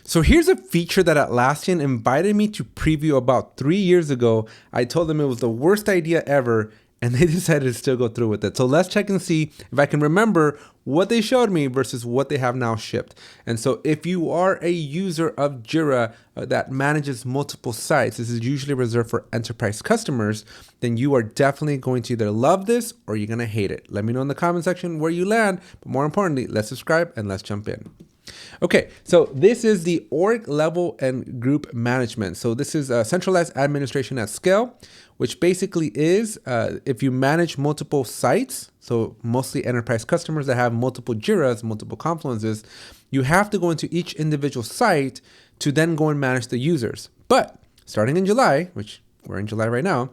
So here's a feature that Atlassian invited me to preview about 3 years ago. I told them it was the worst idea ever, and they decided to still go through with it. So let's check and see if I can remember what they showed me versus what they have now shipped. And so if you are a user of Jira that manages multiple sites, this is usually reserved for enterprise customers, then you are definitely going to either love this or you're going to hate it. Let me know in the comment section where you land, but more importantly, let's subscribe and let's jump in. Okay, so this is the org level and group management. So this is centralized administration at scale, which basically is if you manage multiple sites, so mostly enterprise customers that have multiple Jiras, multiple Confluences, you have to go into each individual site to then go and manage the users. But starting in July, which we're in July right now,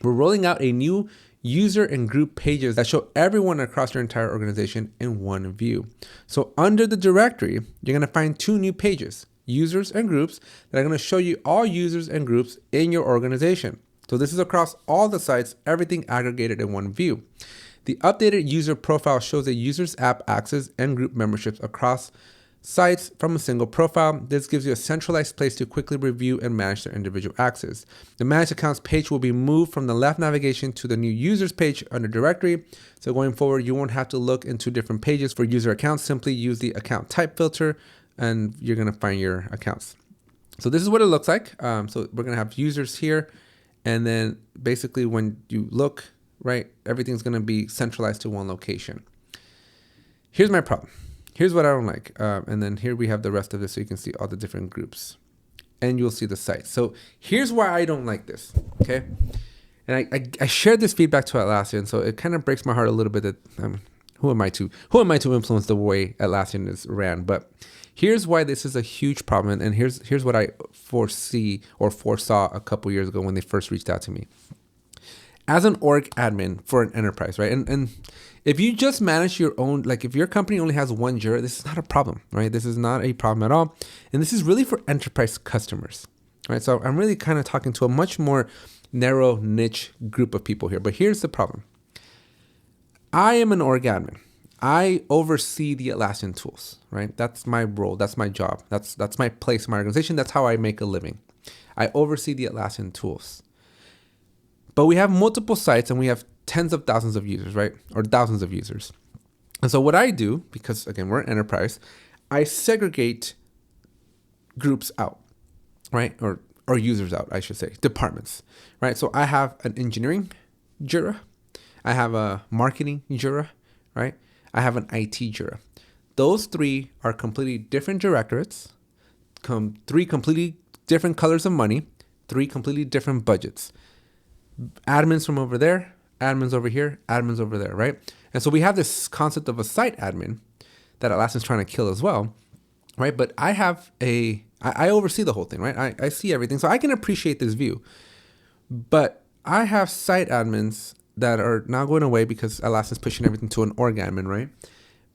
we're rolling out a new user and group pages that show everyone across your entire organization in one view. So under the directory, you're going to find 2 new pages, users and groups, that are going to show you all users and groups in your organization. So this is across all the sites, everything aggregated in one view. The updated user profile shows a user's app access and group memberships across sites from a single profile. This gives you a centralized place to quickly review and manage their individual access. The Manage Accounts page will be moved from the left navigation to the new users page under directory. So going forward, you won't have to look into different pages for user accounts. Simply use the account type filter and you're going to find your accounts. So this is what it looks like. So we're going to have users here. And then basically when you look, right, everything's going to be centralized to one location. Here's my problem. Here's what I don't like. And then here we have the rest of this so you can see all the different groups. And you'll see the site. So here's why I don't like this, okay? And I shared this feedback to Atlassian, so it kind of breaks my heart a little bit that, who am I to influence the way Atlassian is ran? But here's why this is a huge problem. And here's what I foresaw a couple years ago when they first reached out to me. As an org admin for an enterprise, right? And if you just manage your own, like if your company only has one Jira, this is not a problem, right? This is not a problem at all. And this is really for enterprise customers, right? So I'm really kind of talking to a much more narrow niche group of people here. But here's the problem. I am an org admin. I oversee the Atlassian tools, right? That's my role. That's my job. That's my place in my organization. That's how I make a living. I oversee the Atlassian tools. But we have multiple sites and we have tens of thousands of users, right? Or thousands of users. And so what I do, because again, we're an enterprise, I segregate groups out, right? Or users out, I should say, departments, right? So I have an engineering Jira. I have a marketing Jira, right? I have an IT Jira. Those 3 are completely different directorates, 3 completely different colors of money, 3 completely different budgets. Admins from over there, admins over here, admins over there, right? And so we have this concept of a site admin that Atlassian's trying to kill as well, right? But I oversee the whole thing, right? I see everything. So I can appreciate this view. But I have site admins that are now going away because Atlassian's pushing everything to an org admin, right?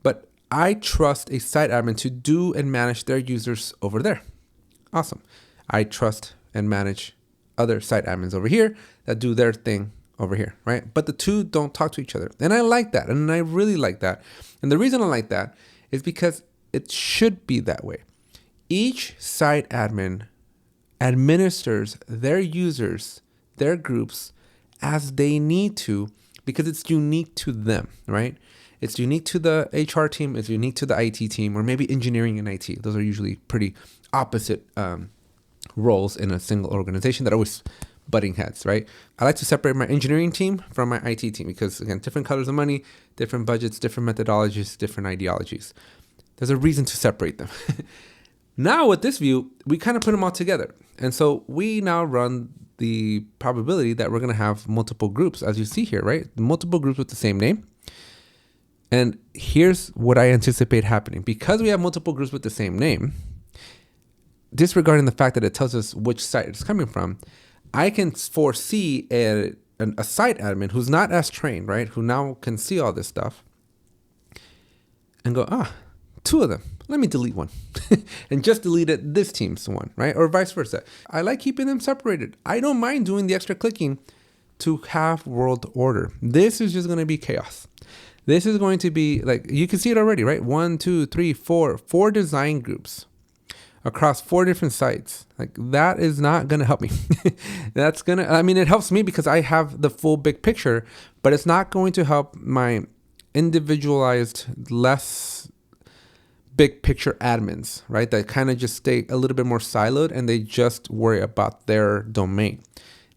But I trust a site admin to do and manage their users over there. Awesome. I trust and manage other site admins over here that do their thing over here, right? But the 2 don't talk to each other. And I like that. And I really like that. And the reason I like that is because it should be that way. Each site admin administers their users, their groups, as they need to, because it's unique to them, right? It's unique to the HR team. It's unique to the IT team, or maybe engineering and IT. Those are usually pretty opposite roles in a single organization that are always butting heads, right? I like to separate my engineering team from my IT team because, again, different colors of money, different budgets, different methodologies, different ideologies. There's a reason to separate them. Now with this view, we kind of put them all together. And so we now run the probability that we're going to have multiple groups, as you see here, right? Multiple groups with the same name. And here's what I anticipate happening. Because we have multiple groups with the same name, disregarding the fact that it tells us which site it's coming from, I can foresee a site admin who's not as trained, right? Who now can see all this stuff and go, 2 of them. Let me delete one and just deleted this team's one, right? Or vice versa. I like keeping them separated. I don't mind doing the extra clicking to have world order. This is just going to be chaos. This is going to be like, you can see it already, right? 1, 2, 3, 4 design groups across 4 different sites. Like, that is not going to help me. I mean, it helps me because I have the full big picture, but it's not going to help my individualized, less big picture admins, right? That kind of just stay a little bit more siloed and they just worry about their domain.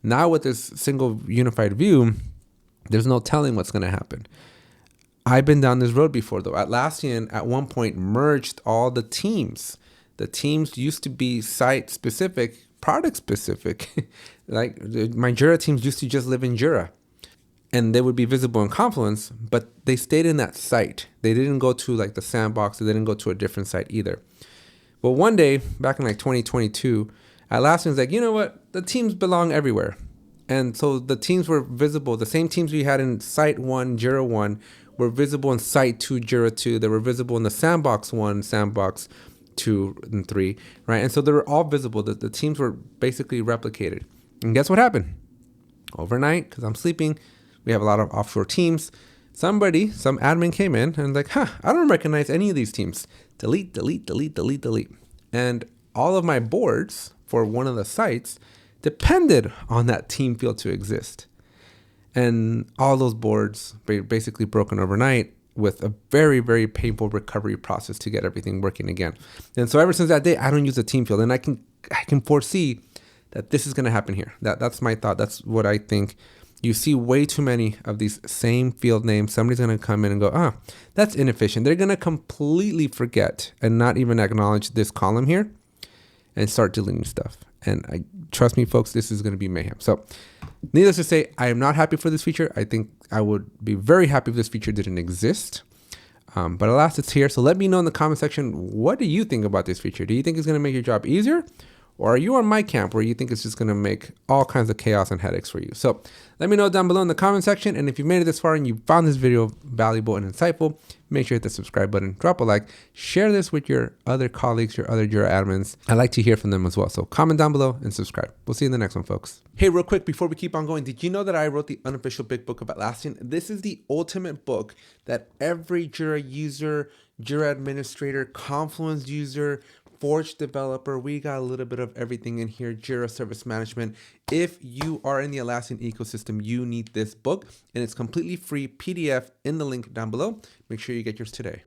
Now with this single unified view, there's no telling what's going to happen. I've been down this road before though. Atlassian at one point merged all the teams. The teams used to be site specific, product specific. Like my Jira teams used to just live in Jira and they would be visible in Confluence, but they stayed in that site. They didn't go to like the sandbox. They didn't go to a different site either. Well, one day back in like 2022, Atlassian's like, you know what? The teams belong everywhere. And so the teams were visible. The same teams we had in Site 1, Jira 1, were visible in Site 2, Jira 2. They were visible in the Sandbox 1, Sandbox 2, and 3, right? And so they were all visible. The teams were basically replicated. And guess what happened? Overnight, because I'm sleeping, we have a lot of offshore teams. Some admin came in and like, I don't recognize any of these teams. Delete, delete, delete, delete, delete. And all of my boards for one of the sites depended on that team field to exist. And all those boards basically broken overnight with a very, very painful recovery process to get everything working again. And so ever since that day, I don't use a team field. And I can foresee that this is going to happen here. That's my thought. That's what I think. You see way too many of these same field names. Somebody's going to come in and go, that's inefficient. They're going to completely forget and not even acknowledge this column here and start deleting stuff. And trust me, folks, this is going to be mayhem. So needless to say, I am not happy for this feature. I think I would be very happy if this feature didn't exist. But alas, it's here. So let me know in the comment section, what do you think about this feature? Do you think it's going to make your job easier? Or are you on my camp where you think it's just going to make all kinds of chaos and headaches for you? So let me know down below in the comment section. And if you made it this far and you found this video valuable and insightful, make sure to hit the subscribe button, drop a like, share this with your other colleagues, your other Jira admins. I like to hear from them as well. So comment down below and subscribe. We'll see you in the next one, folks. Hey, real quick, before we keep on going, did you know that I wrote the unofficial big book of Atlassian? This is the ultimate book that every Jira user, Jira administrator, Confluence user, Forge developer, we got a little bit of everything in here. Jira Service Management. If you are in the Atlassian ecosystem, you need this book, and it's completely free PDF in the link down below. Make sure you get yours today.